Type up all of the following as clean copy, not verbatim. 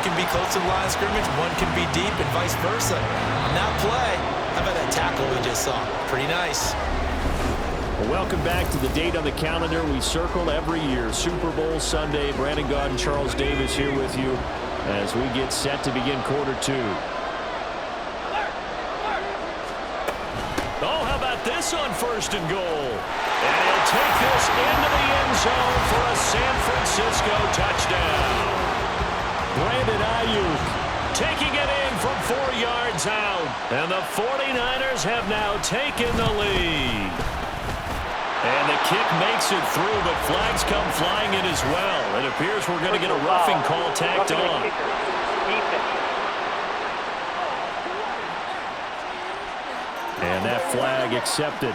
can be close to the line of scrimmage, one can be deep, and vice versa. On that play, how about that tackle we just saw? Pretty nice. Well, welcome back to the date on the calendar we circle every year, Super Bowl Sunday. Brandon Gaudin, Charles Davis here with you as we get set to begin quarter two. Oh, how about this on first and goal? And he'll take this into the end zone for a San Francisco touchdown. Brandon Ayuk taking it in from 4 yards out. And the 49ers have now taken the lead. And the kick makes it through, but flags come flying in as well. It appears we're going to get a roughing call tacked on. And that flag accepted.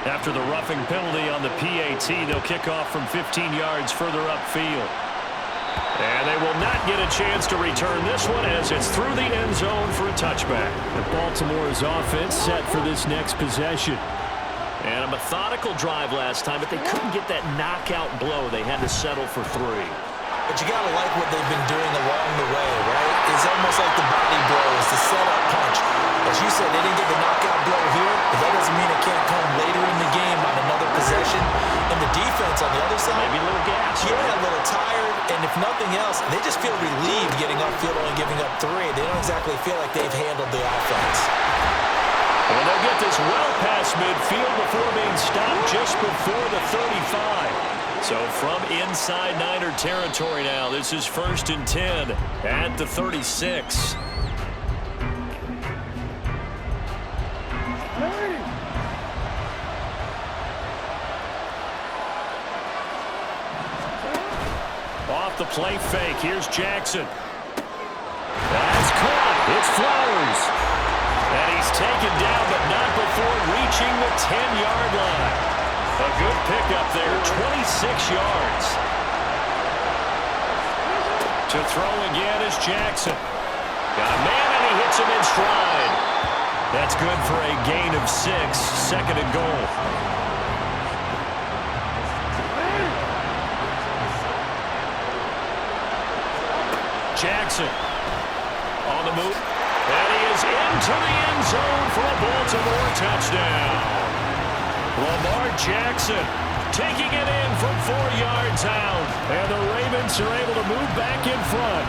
After the roughing penalty on the PAT, they'll kick off from 15 yards further upfield. And they will not get a chance to return this one as it's through the end zone for a touchback. And Baltimore's offense set for this next possession. And a methodical drive last time, but they couldn't get that knockout blow. They had to settle for 3. But you got to like what they've been doing along the way, right? It's almost like the body blows, the setup punch. As you said, they didn't get the knockout blow here, but that doesn't mean it can't come later in the game on another possession. And the defense on the other side, maybe a little gas. Yeah, a little tired, and if nothing else, they just feel relieved getting upfield only giving up 3. They don't exactly feel like they've handled the offense. And they'll get this well past midfield before being stopped just before the 35. So from inside Niner territory now, this is 1st and 10 at the 36. Off the play fake, here's Jackson. That's caught. It's Flowers. And he's taken down, but not before reaching the 10-yard line. A good pickup there, 26 yards. To throw again is Jackson. Got a man, and he hits him in stride. That's good for a gain of 6, 2nd and goal. Jackson on the move. And he is into the end zone for a Baltimore touchdown. Lamar Jackson taking it in from 4 yards out. And the Ravens are able to move back in front.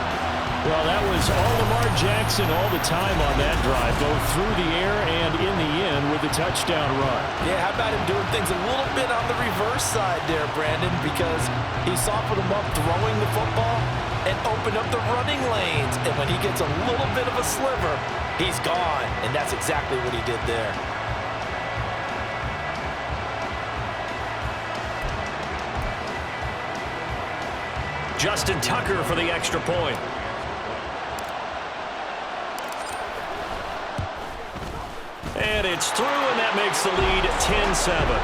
Well, that was all Lamar Jackson all the time on that drive, both through the air and in the end with the touchdown run. Yeah, how about him doing things a little bit on the reverse side there, Brandon, because he softened him up throwing the football and opened up the running lanes. And when he gets a little bit of a sliver, he's gone. And that's exactly what he did there. Justin Tucker for the extra point. And it's through, and that makes the lead 10-7.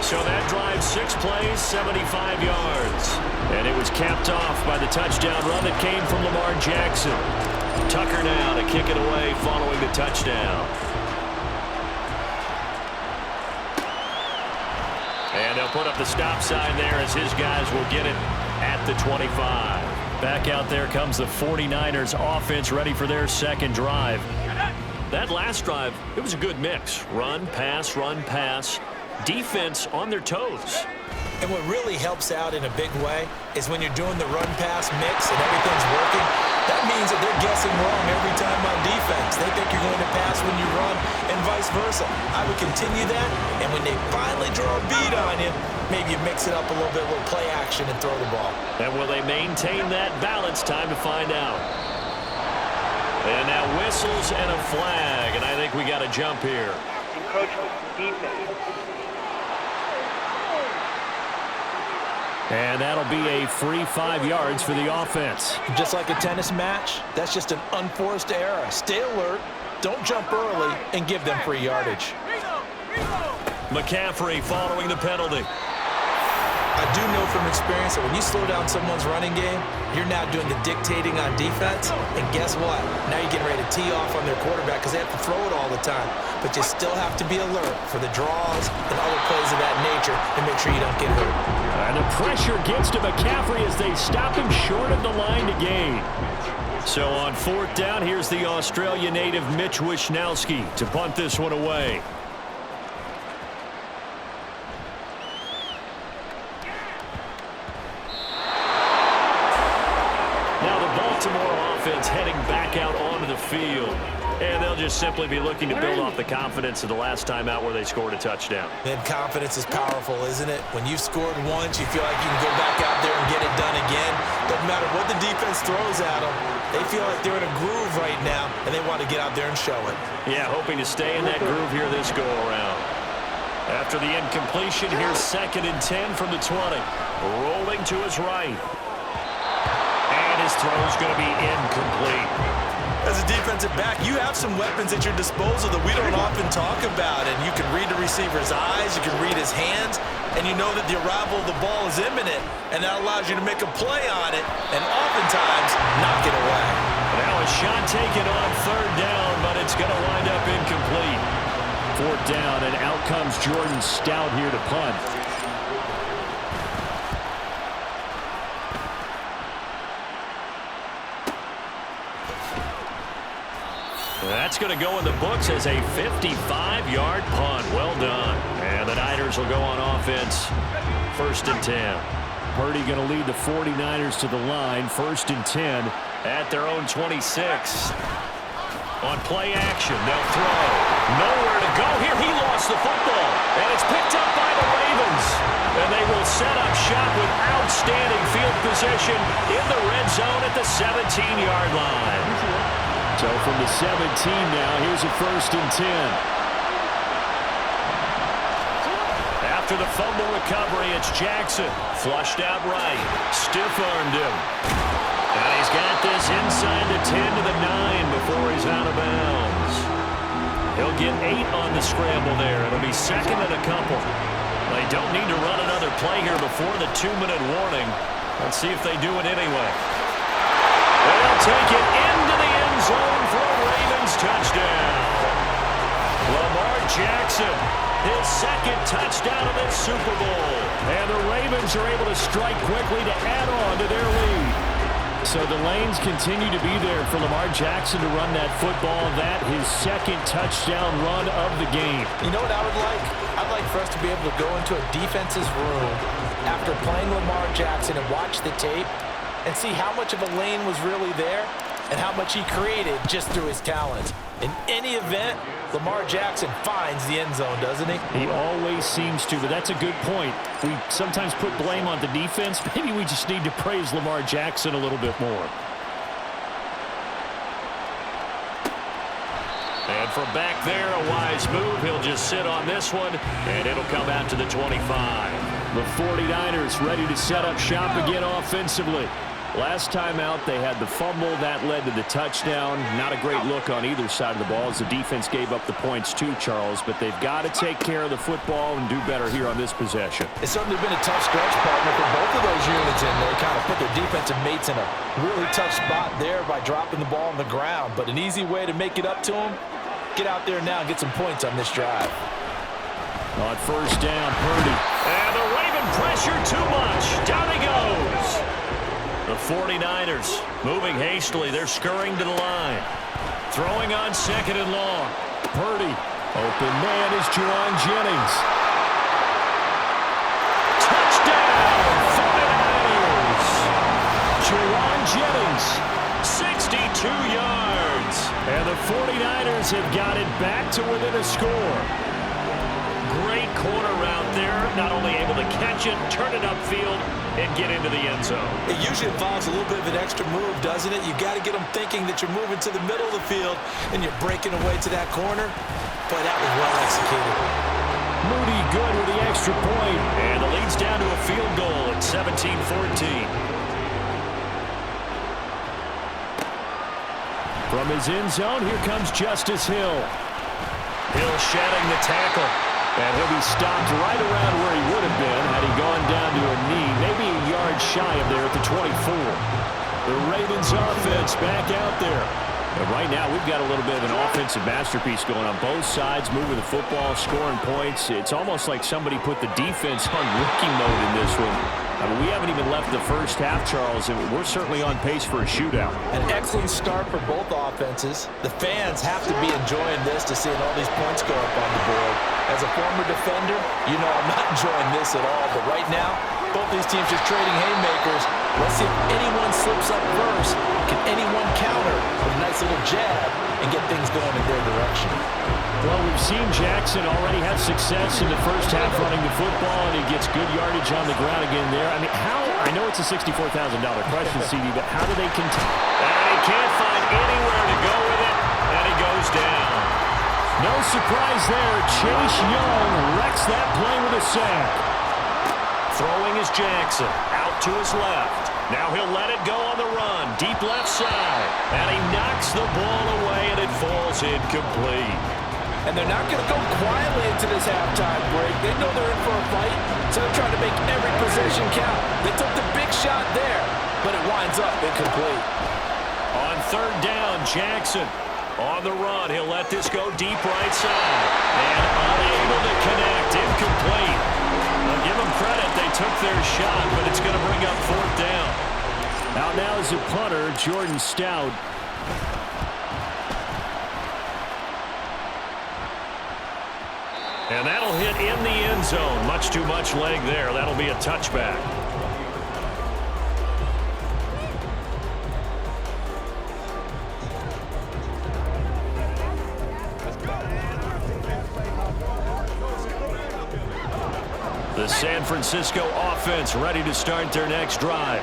So that drive, 6 plays, 75 yards. And it was capped off by the touchdown run that came from Lamar Jackson. Tucker now to kick it away following the touchdown. And they'll put up the stop sign there as his guys will get it at the 25. Back out there comes the 49ers offense ready for their second drive. That last drive, it was a good mix. Run, pass, defense on their toes. And what really helps out in a big way is when you're doing the run-pass mix and everything's working, that means that they're guessing wrong every time on defense. They think you're going to pass when you run and vice versa. I would continue that, and when they finally draw a beat on you, maybe you mix it up a little bit with play action and throw the ball. And will they maintain that balance? Time to find out. And now whistles and a flag, and I think we got a jump here. Encroachment, defense. And that'll be a free 5 yards for the offense. Just like a tennis match, that's just an unforced error. Stay alert, don't jump early, and give them free yardage. McCaffrey following the penalty. I do know from experience that when you slow down someone's running game, you're now doing the dictating on defense. And guess what? Now you're getting ready to tee off on their quarterback because they have to throw it all the time. But you still have to be alert for the draws and other plays of that nature and make sure you don't get hurt. And the pressure gets to McCaffrey as they stop him short of the line to gain. So on fourth down, here's the Australia native Mitch Wishnowsky to punt this one away. Offense heading back out onto the field. And they'll just simply be looking to build off the confidence of the last time out where they scored a touchdown. And confidence is powerful, isn't it? When you've scored once, you feel like you can go back out there and get it done again. Doesn't matter what the defense throws at them. They feel like they're in a groove right now, and they want to get out there and show it. Yeah, hoping to stay in that groove here this go-around. After the incompletion, here's 2nd and 10 from the 20. Rolling to his right. His throw's going to be incomplete. As a defensive back, you have some weapons at your disposal that we don't often talk about. And you can read the receiver's eyes, you can read his hands, and you know that the arrival of the ball is imminent. And that allows you to make a play on it and oftentimes knock it away. Now a shot taken on 3rd down, but it's going to wind up incomplete. 4th down, and out comes Jordan Stout here to punt. That's going to go in the books as a 55-yard punt. Well done. And the Niners will go on offense. 1st and 10. Purdy going to lead the 49ers to the line. 1st and 10 at their own 26. On play action, they'll throw. Nowhere to go here. He lost the football. And it's picked up by the Ravens. And they will set up shop with outstanding field position in the red zone at the 17-yard line. So from the 17 now, here's a 1st and 10. After the fumble recovery, it's Jackson. Flushed out right. Stiff-armed him. And he's got this inside the 10 to the 9 before he's out of bounds. He'll get 8 on the scramble there. It'll be 2nd and a couple. They don't need to run another play here before the 2-minute warning. Let's see if they do it anyway. They'll take it into the end zone for a Ravens touchdown. Lamar Jackson, his 2nd touchdown of this Super Bowl. And the Ravens are able to strike quickly to add on to their lead. So the lanes continue to be there for Lamar Jackson to run that football. That his 2nd touchdown run of the game. You know what I would like? I'd like for us to be able to go into a defense's room after playing Lamar Jackson and watch the tape and see how much of a lane was really there and how much he created just through his talent. In any event, Lamar Jackson finds the end zone, doesn't he? He always seems to, but that's a good point. We sometimes put blame on the defense. Maybe we just need to praise Lamar Jackson a little bit more. And from back there, a wise move. He'll just sit on this one, and it'll come out to the 25. The 49ers ready to set up shop again offensively. Last time out, they had the fumble. That led to the touchdown. Not a great look on either side of the ball as the defense gave up the points too, Charles. But they've got to take care of the football and do better here on this possession. It's certainly been a tough stretch, partner, for both of those units in there. Kind of put their defensive mates in a really tough spot there by dropping the ball on the ground. But an easy way to make it up to them, get out there now and get some points on this drive. On 1st down, Purdy. And the Raven pressure too much. Down he goes. The 49ers moving hastily. They're scurrying to the line. Throwing on 2nd and long. Purdy. Open man is Juwan Jennings. Touchdown, 49ers. Juwan Jennings, 62 yards. And the 49ers have got it back to within a score. Great corner route there. Not only able to catch it, turn it upfield, and get into the end zone. It usually involves a little bit of an extra move, doesn't it? You got to get them thinking that you're moving to the middle of the field and you're breaking away to that corner. Boy, that was well executed. Moody good with the extra point. And the lead's down to a field goal at 17-14. From his end zone, here comes Justice Hill. Hill shedding the tackle. And he'll be stopped right around where he would have been had he gone down to a knee, maybe a yard shy of there at the 24. The Ravens offense back out there. But right now, we've got a little bit of an offensive masterpiece going on both sides, moving the football, scoring points. It's almost like somebody put the defense on rookie mode in this one. I mean, we haven't even left the first half, Charles, and we're certainly on pace for a shootout. An excellent start for both offenses. The fans have to be enjoying this to seeing all these points go up on the board. As a former defender, you know I'm not enjoying this at all. But right now, both these teams just trading haymakers. Let's see if anyone slips up first. Can anyone counter with a nice little jab and get things going in their direction? Well, we've seen Jackson already have success in the first half running the football, and he gets good yardage on the ground again there. I mean, I know it's a $64,000 question, CD, but how do they continue? And he can't find anywhere to go with it, and he goes down. No surprise there. Chase Young wrecks that play with a sack. Throwing is Jackson, out to his left. Now he'll let it go on the run, deep left side. And he knocks the ball away, and it falls incomplete. And they're not going to go quietly into this halftime break. They know they're in for a fight, so they're trying to make every possession count. They took the big shot there, but it winds up incomplete. On third down, Jackson on the run. He'll let this go deep right side. And unable to connect, incomplete. I'll give them credit. They took their shot, but it's going to bring up fourth down. Out now is a punter, Jordan Stout. And that'll hit in the end zone. Much too much leg there. That'll be a touchback. The San Francisco offense ready to start their next drive.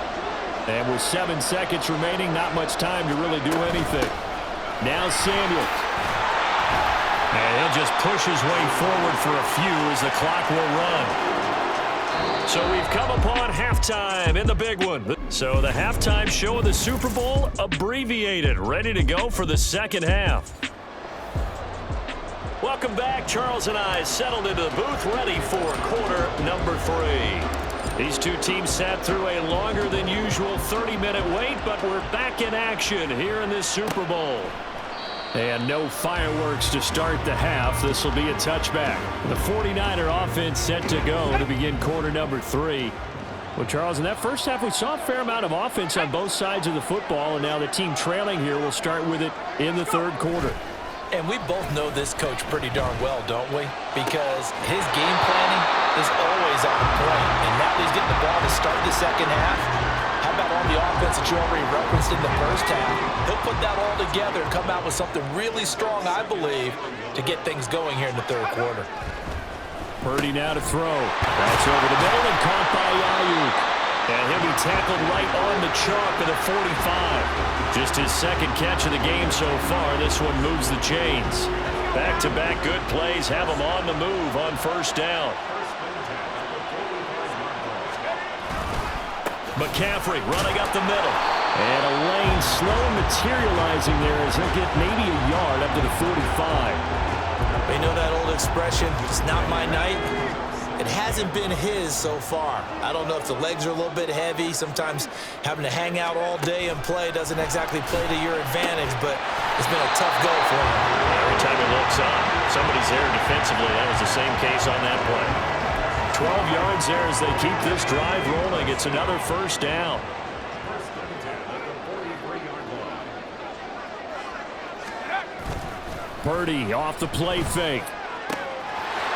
And with 7 seconds remaining, not much time to really do anything. Now Samuels. And he'll just push his way forward for a few as the clock will run. So we've come upon halftime in the big one. So the halftime show of the Super Bowl abbreviated, ready to go for the second half. Welcome back. Charles and I settled into the booth, ready for quarter number 3. These two teams sat through a longer than usual 30-minute wait, but we're back in action here in this Super Bowl. And no fireworks to start the half. This will be a touchback. The 49er offense set to go to begin quarter number 3. Well, Charles, in that first half, we saw a fair amount of offense on both sides of the football, and now the team trailing here will start with it in the third quarter. And we both know this coach pretty darn well, don't we? Because his game planning is always on point. And now he's getting the ball to start the second half. How about on the offense that you already referenced in the first half? He'll put that all together and come out with something really strong, I believe, to get things going here in the third quarter. Purdy now to throw. That's over the middle and caught by Ayuk. And he'll be tackled right on the chalk of the 45. Just his second catch of the game so far. This one moves the chains. Back-to-back good plays have him on the move on first down. McCaffrey running up the middle. And a lane slow materializing there as he'll get maybe a yard up to the 45. You know that old expression, it's not my night? It hasn't been his so far. I don't know if the legs are a little bit heavy. Sometimes having to hang out all day and play doesn't exactly play to your advantage, but it's been a tough go for him. Every time he looks up, somebody's there defensively. That was the same case on that play. 12 yards there as they keep this drive rolling. It's another first down. Purdy off the play fake.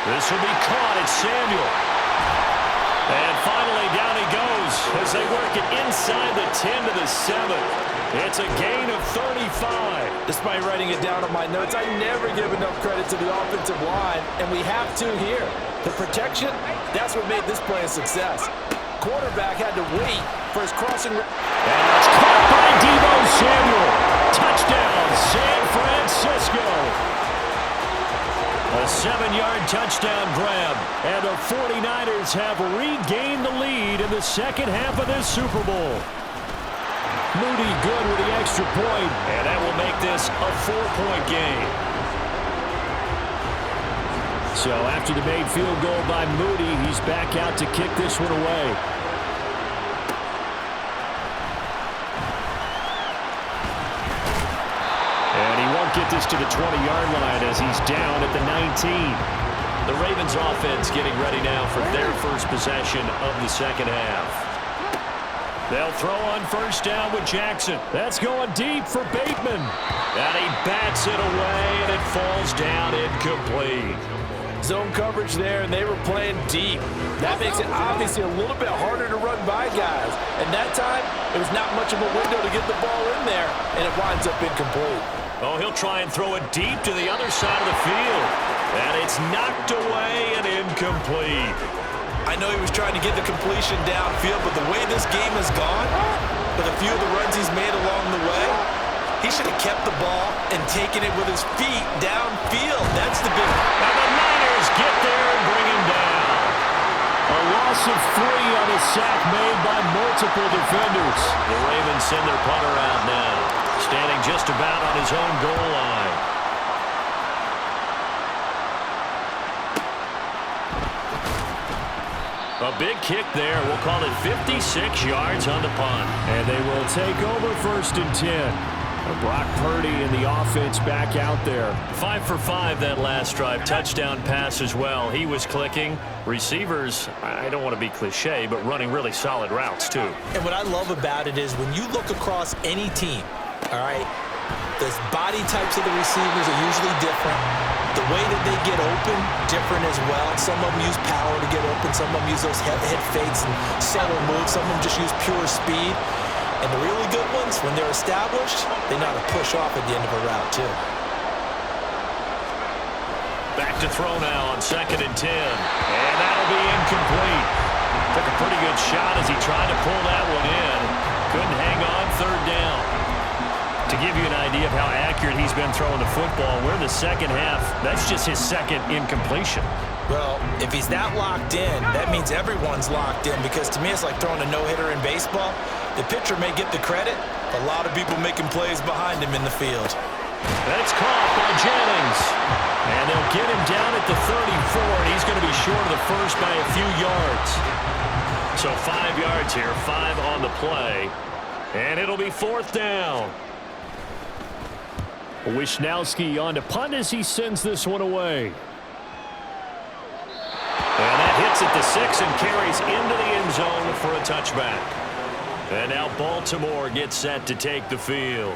This will be caught. It's Samuel. And finally down he goes as they work it inside the 10 to the 7. It's a gain of 35. Despite writing it down on my notes, I never give enough credit to the offensive line, and we have to here. The protection, that's what made this play a success. Quarterback had to wait for his crossing. And it's caught by Deebo Samuel. Touchdown, San Francisco. A 7-yard touchdown grab. And the 49ers have regained the lead in the second half of this Super Bowl. Moody good with the extra point. And that will make this a 4-point game. So after the made field goal by Moody, he's back out to kick this one away. And he won't get this to the 20-yard line as he's down at the 19. The Ravens offense getting ready now for their first possession of the second half. They'll throw on first down with Jackson. That's going deep for Bateman. And he bats it away, and it falls down incomplete. Zone coverage there, and they were playing deep. That makes it obviously a little bit harder to run by guys. And that time, it was not much of a window to get the ball in there, and it winds up incomplete. Oh, he'll try and throw it deep to the other side of the field. And it's knocked away and incomplete. I know he was trying to get the completion downfield, but the way this game has gone, with a few of the runs he's made along the way, he should have kept the ball and taken it with his feet downfield. That's the big... And the Niners get there and bring him down. A loss of 3 on a sack made by multiple defenders. The Ravens send their punter out now, standing just about on his own goal line. A big kick there. We'll call it 56 yards on the punt. And they will take over first and 10. Brock Purdy and the offense back out there. 5 for 5 that last drive. Touchdown pass as well. He was clicking. Receivers, I don't want to be cliche, but running really solid routes too. And what I love about it is when you look across any team, all right, the body types of the receivers are usually different. The way that they get open, different as well. Some of them use power to get open. Some of them use those head fakes and subtle moves. Some of them just use pure speed. And the really good ones, when they're established, they know how to push off at the end of a route, too. Back to throw now on 2nd and 10. And that'll be incomplete. Took a pretty good shot as he tried to pull that one in. Couldn't hang on 3rd down. To give you an idea of how accurate he's been throwing the football, we're in the second half. That's just his second incompletion. Well, if he's that locked in, that means everyone's locked in, because to me it's like throwing a no-hitter in baseball. The pitcher may get the credit, a lot of people making plays behind him in the field. That's caught by Jennings. And they'll get him down at the 34, and he's going to be short of the first by a few yards. So 5 yards here, 5 on the play. And it'll be 4th down. Wishnowski on to punt as he sends this one away. And that hits at the 6 and carries into the end zone for a touchback. And now Baltimore gets set to take the field.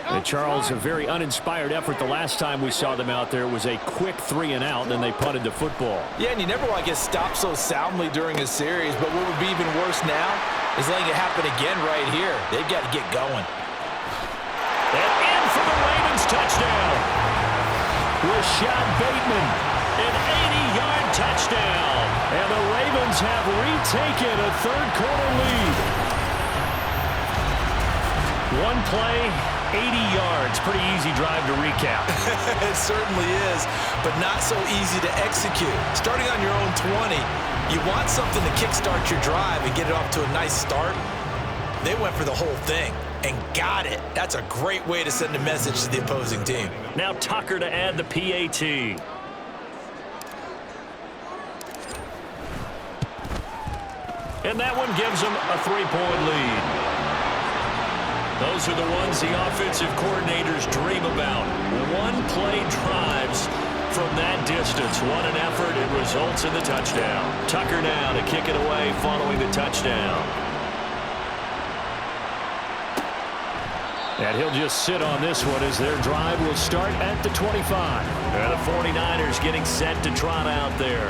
And Charles, a very uninspired effort the last time we saw them out there. It was a quick 3 and out, and then they punted the football. Yeah, and you never want to get stopped so soundly during a series, but what would be even worse now is letting it happen again right here. They've got to get going. And in for the Ravens touchdown. Rashad Bateman, an 80-yard touchdown. And the Ravens have retaken a 3rd quarter lead. One play, 80 yards. Pretty easy drive to recap. It certainly is, but not so easy to execute. Starting on your own 20, you want something to kickstart your drive and get it off to a nice start. They went for the whole thing and got it. That's a great way to send a message to the opposing team. Now Tucker to add the PAT. And that one gives them a 3-point lead. Those are the ones the offensive coordinators dream about. One-play drives from that distance. What an effort. It results in the touchdown. Tucker now to kick it away following the touchdown. And he'll just sit on this one as their drive will start at the 25. And the 49ers getting set to trot out there.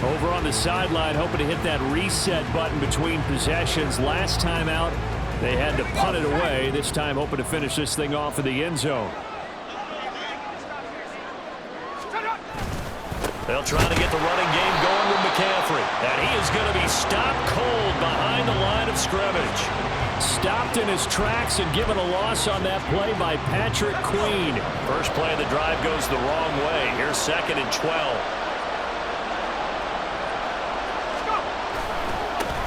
Over on the sideline, hoping to hit that reset button between possessions. Last time out, they had to punt it away. This time hoping to finish this thing off in the end zone. They'll try to get the running game going with McCaffrey. And he is going to be stopped cold behind the line of scrimmage. Stopped in his tracks and given a loss on that play by Patrick Queen. First play of the drive goes the wrong way. Here's 2nd and 12.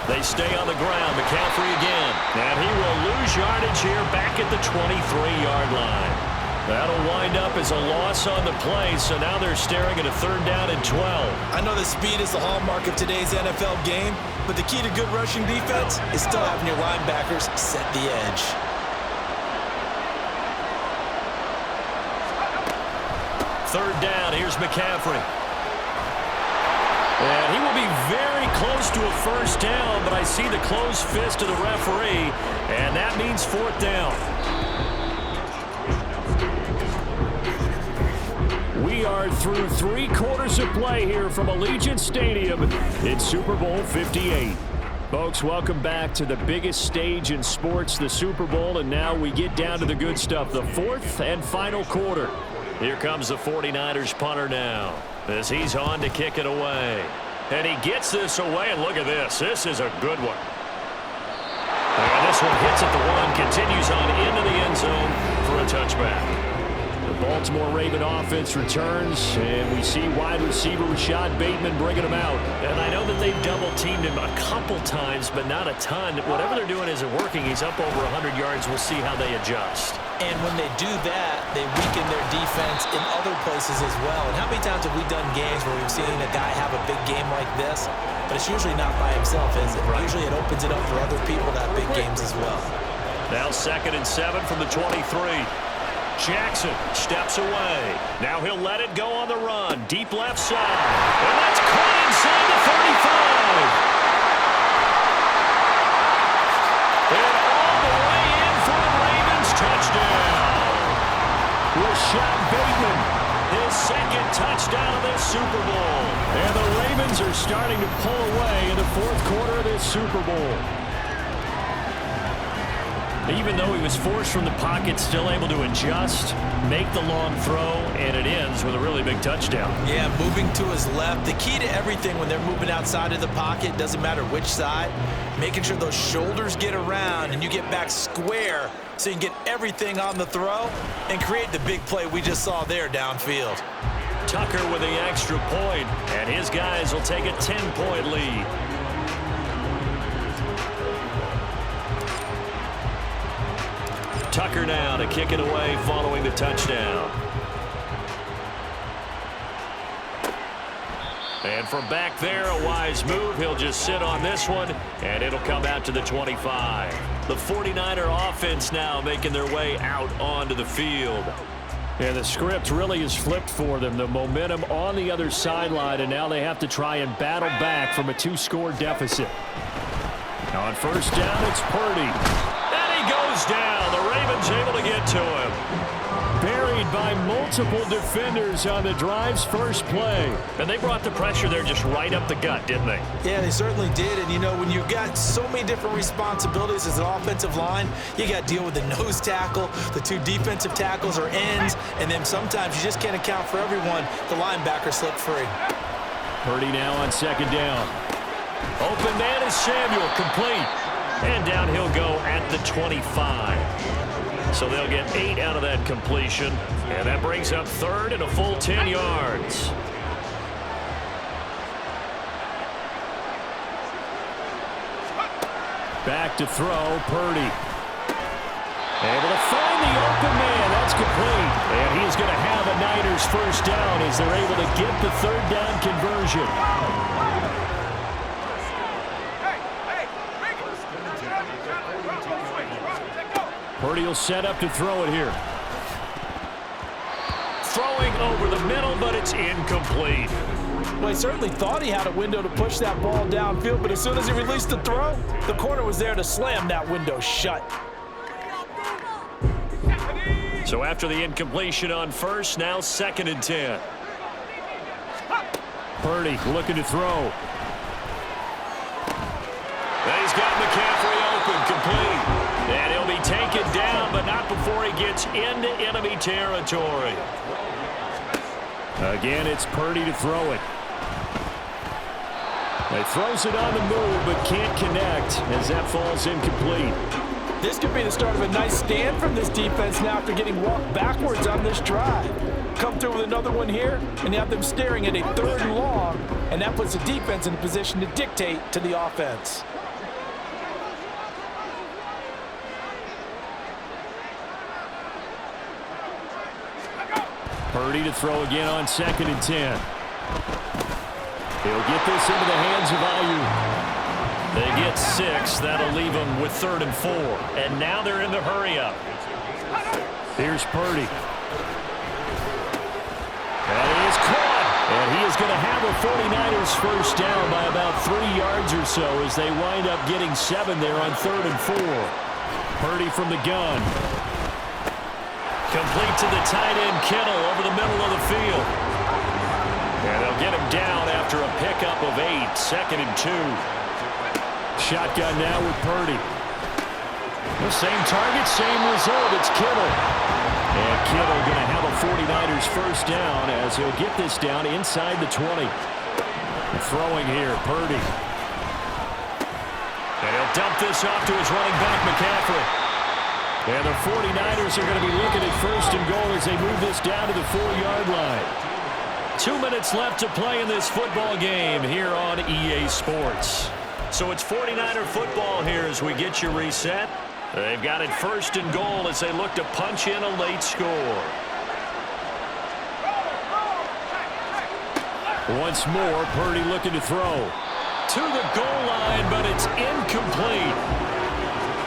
They stay on the ground. McCaffrey again. And he will lose yardage here back at the 23-yard line. That'll wind up as a loss on the play, so now they're staring at a 3rd down and 12. I know that speed is the hallmark of today's NFL game, but the key to good rushing defense is still having your linebackers set the edge. Third down, here's McCaffrey. And he will be very close to a 1st down, but I see the closed fist of the referee, and that means 4th down. We are through 3 quarters of play here from Allegiant Stadium in Super Bowl 58. Folks, welcome back to the biggest stage in sports, the Super Bowl, and now we get down to the good stuff, the 4th and final quarter. Here comes the 49ers punter now as he's on to kick it away. And he gets this away, and look at this. This is a good one. And this one hits at the 1, continues on into the end zone for a touchback. The Baltimore Raven offense returns, and we see wide receiver Rashad Bateman bringing him out. And I know that they've double-teamed him a couple times, but not a ton. Whatever they're doing isn't working. He's up over 100 yards. We'll see how they adjust. And when they do that, they weaken their defense in other places as well. And how many times have we done games where we've seen a guy have a big game like this, but it's usually not by himself, is it? Right. Usually it opens it up for other people to have big games as well. Now 2nd and 7 from the 23. Jackson steps away. Now he'll let it go on the run. Deep left side. And that's caught inside the 35. And all the way in for a Ravens touchdown. Rashad Bateman, his 2nd touchdown of this Super Bowl. And the Ravens are starting to pull away in the 4th quarter of this Super Bowl. Even though he was forced from the pocket, still able to adjust, make the long throw, and it ends with a really big touchdown. Yeah, moving to his left. The key to everything when they're moving outside of the pocket, doesn't matter which side, making sure those shoulders get around and you get back square so you can get everything on the throw and create the big play we just saw there downfield. Tucker with the extra point, and his guys will take a 10-point lead. Tucker now to kick it away following the touchdown. And from back there, a wise move. He'll just sit on this one, and it'll come out to the 25. The 49er offense now making their way out onto the field. And the script really is flipped for them. The momentum on the other sideline, and now they have to try and battle back from a 2-score deficit. On 1st down, it's Purdy. Goes down. The Ravens able to get to him. Buried by multiple defenders on the drive's first play. And they brought the pressure there just right up the gut, didn't they? Yeah, they certainly did. And, you know, when you've got so many different responsibilities as an offensive line, you got to deal with the nose tackle, the 2 defensive tackles or ends, and then sometimes you just can't account for everyone. The linebacker slipped free. Purdy now on 2nd down. Open man is Samuel, complete. And down he'll go at the 25. So they'll get 8 out of that completion. And that brings up 3rd and a full 10 yards. Back to throw, Purdy. Able to find the open man. That's complete. And he's going to have a Niners 1st down as they're able to get the 3rd down conversion. Purdy will set up to throw it here. Throwing over the middle, but it's incomplete. Well, he certainly thought he had a window to push that ball downfield, but as soon as he released the throw, the corner was there to slam that window shut. So after the incompletion on 1st, now 2nd and 10. Purdy looking to throw. And he's got McCaffrey open, complete. And he'll be taken down, but not before he gets into enemy territory. Again, it's Purdy to throw it. He throws it on the move, but can't connect as that falls incomplete. This could be the start of a nice stand from this defense now after getting walked backwards on this drive. Come through with another one here, and you have them staring at a 3rd and long, and that puts the defense in a position to dictate to the offense. Purdy to throw again on 2nd and 10. He'll get this into the hands of Ayuk. They get 6. That'll leave them with 3rd and 4. And now they're in the hurry-up. Here's Purdy. And he is caught. And he is going to have a 49ers first down by about 3 yards or so as they wind up getting 7 there on 3rd and 4. Purdy from the gun. Complete to the tight end, Kittle, over the middle of the field. And they'll get him down after a pickup of 8, 2nd and 2. Shotgun now with Purdy. The same target, same result. It's Kittle. And Kittle going to have a 49ers first down as he'll get this down inside the 20. Throwing here, Purdy. And he'll dump this off to his running back, McCaffrey. And the 49ers are going to be looking at 1st and goal as they move this down to the 4-yard line. 2 minutes left to play in this football game here on EA Sports. So it's 49er football here as we get you reset. They've got it 1st and goal as they look to punch in a late score. Once more, Purdy looking to throw. To the goal line, but it's incomplete.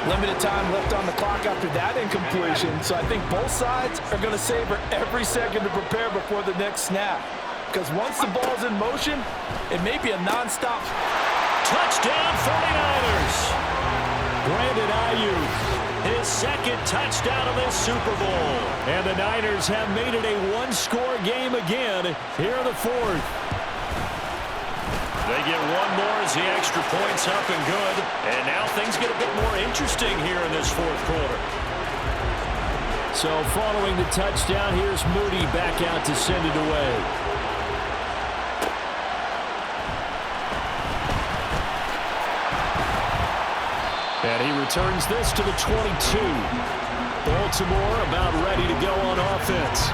Limited time left on the clock after that incompletion, so I think both sides are going to savor every second to prepare before the next snap. Because once the ball's in motion, it may be a nonstop. Touchdown 49ers! Brandon Ayuk, his 2nd touchdown of this Super Bowl. And the Niners have made it a 1-score game again here in the 4th. They get one more as the extra point's up and good. And now things get a bit more interesting here in this 4th quarter. So following the touchdown, here's Moody back out to send it away. And he returns this to the 22. Baltimore about ready to go on offense.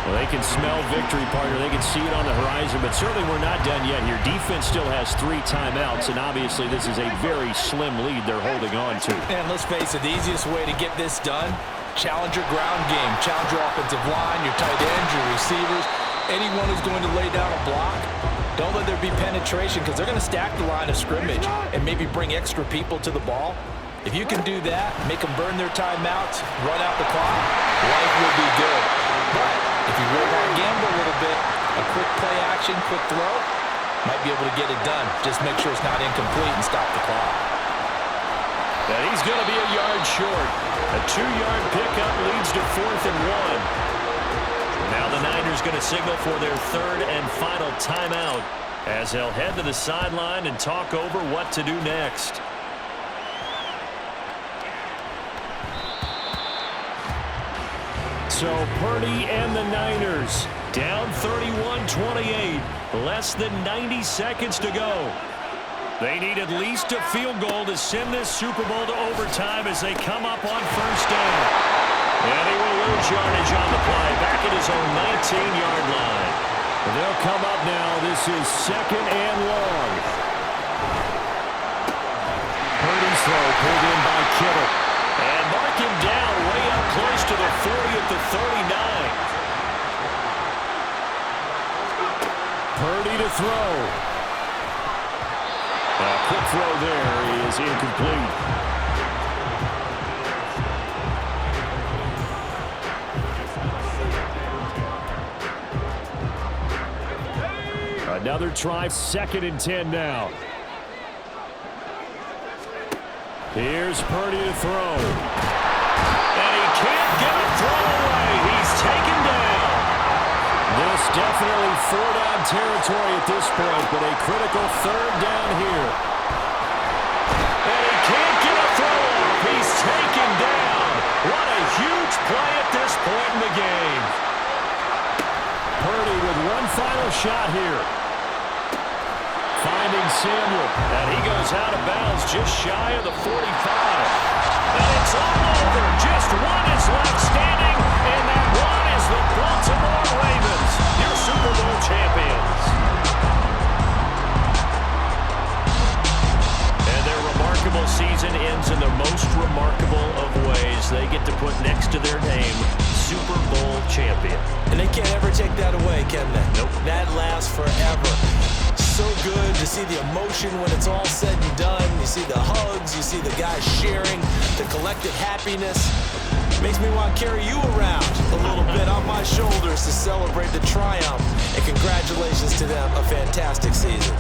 Well, they can smell victory, partner. They can see it on the horizon, but certainly we're not done yet here. Defense still has 3 timeouts, and obviously this is a very slim lead they're holding on to. And let's face it, the easiest way to get this done, challenge your ground game. Challenge your offensive line, your tight ends, your receivers, anyone who's going to lay down a block. Don't let there be penetration because they're going to stack the line of scrimmage and maybe bring extra people to the ball. If you can do that, make them burn their timeouts, run out the clock, life will be good. But if you really want to gamble a little bit, a quick play action, quick throw, might be able to get it done. Just make sure it's not incomplete and stop the clock. And he's going to be a yard short. A 2-yard pickup leads to 4th and 1. Now the Niners going to signal for their 3rd and final timeout as they'll head to the sideline and talk over what to do next. So Purdy and the Niners down 31-28. Less than 90 seconds to go. They need at least a field goal to send this Super Bowl to overtime as they come up on 1st down. And he will lose yardage on the play, back at his own 19-yard line. They'll come up now. This is 2nd and long. Purdy's throw pulled in by Kittle. And mark him down way up close to the 40 at the 39. Purdy to throw. A quick throw there is incomplete. Another try, 2nd and 10 now. Here's Purdy to throw. And he can't get a throw away. He's taken down. This definitely 4-down territory at this point, but a critical 3rd down here. And he can't get a throw off. He's taken down. What a huge play at this point in the game. Purdy with one final shot here. Finding Samuel, and he goes out of bounds just shy of the 45. And it's all over. Just one is left standing, and that one is the Baltimore Ravens, your Super Bowl champions. And their remarkable season ends in the most remarkable of ways. They get to put next to their name Super Bowl champion. And they can't ever take that away, can they? Nope. That lasts forever. So good to see the emotion when it's all said and done. You see the hugs, you see the guys sharing, the collective happiness. Makes me want to carry you around a little bit on my shoulders to celebrate the triumph. And congratulations to them, a fantastic season.